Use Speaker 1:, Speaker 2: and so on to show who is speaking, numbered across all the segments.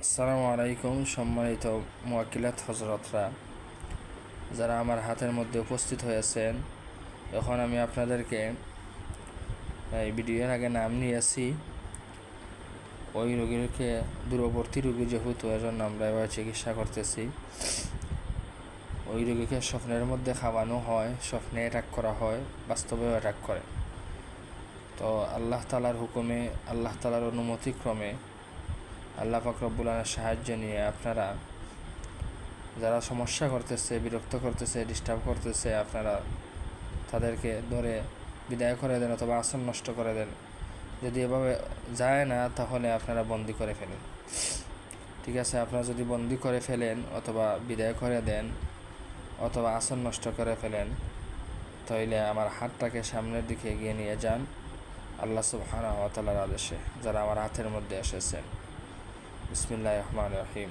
Speaker 1: আসসালামু আলাইকুম। সম্মানিত মুওয়াক্কিলাত হজরতরা, যারা আমার হাতের মধ্যে উপস্থিত হয়েছেন, এখন আমি আপনাদেরকে এই ভিডিওর আগে নাম নিয়েছি। ওই রোগীকে দূরবর্তী রোগী যেহেতু, এজন্য আমরা এবার চিকিৎসা করতেছি। ওই রোগীকে স্বপ্নের মধ্যে খাওয়ানো হয়, স্বপ্নে অ্যাটাক করা হয়, বাস্তবেও অ্যাটাক করে। তো আল্লাহ তাআলার হুকুমে, আল্লাহ তাআলার অনুমতিক্রমে, আল্লাহ পাক রব্বুল আলামিনের সাহায্য নিয়ে আপনারা যারা সমস্যা করতেছে, বিরক্ত করতেছে, ডিস্টার্ব করতেছে, আপনারা তাদেরকে ধরে বিদায় করে দেন অথবা আসন নষ্ট করে দেন। যদি এভাবে যায় না, তাহলে আপনারা বন্দি করে ফেলেন। ঠিক আছে, আপনারা যদি বন্দি করে ফেলেন অথবা বিদায় করে দেন অথবা আসন নষ্ট করে ফেলেন, তাহলে আমার হাতটাকে সামনের দিকে এগিয়ে নিয়ে যান আল্লাহ সুবহানাহু ওয়া তাআলার আদেশে, যারা আমার হাতের মধ্যে এসেছেন। বিসমিল্লাহির রহমানির রহিম।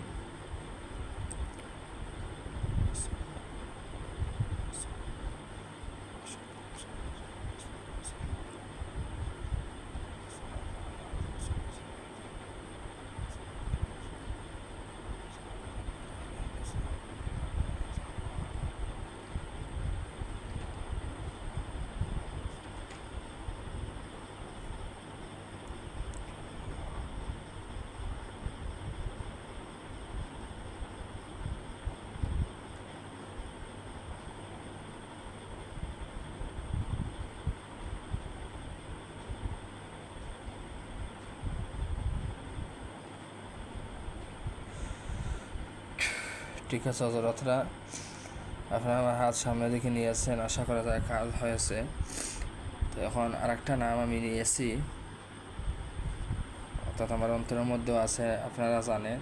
Speaker 1: ঠিক আছে হজরতরা, আপনারা আমার হাত সামনে দিকে নিয়েছেন, আশা করা যায় কাজ হয়েছে। তো এখন আরেকটা নাম আমি নিয়েছি, অর্থাৎ আমার অন্তরের মধ্যেও আছে, আপনারা জানেন।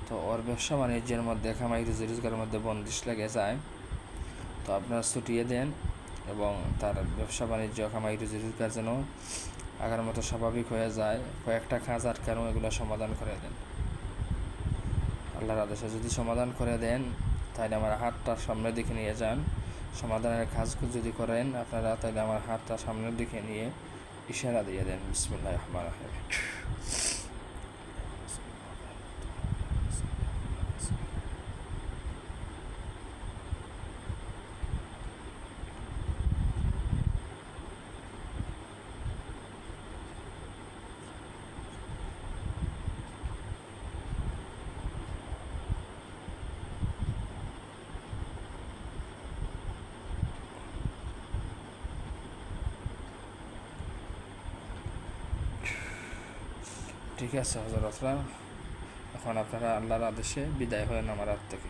Speaker 1: তো ওর ব্যবসা বাণিজ্যের মধ্যে, কামাই রুজি রোজগারের মধ্যে বন্দিশ লেগে যায়। তো আপনারা ছুটিয়ে দেন এবং তার ব্যবসা বাণিজ্য, কামাই রুজি রোজগার যেন আগের মতো স্বাভাবিক হয়ে যায়। কয়েকটা কাজ আটকানো, এগুলো সমাধান করে দেন আল্লাহর আদেশে। যদি সমাধান করে দেন, তাহলে আমার হাতটা সামনের দিকে নিয়ে যান। সমাধানের কাজ যদি করেন আপনারা, তাহলে আমার হাতটা সামনের দিকে নিয়ে ইশারা দিয়ে দেন, বিসমিল্লাহির রহমানির রহিম। ঠিক আছে হজরতরা, এখন আপনারা আল্লাহর আদেশে বিদায় হয়েন আমার হাত থেকে।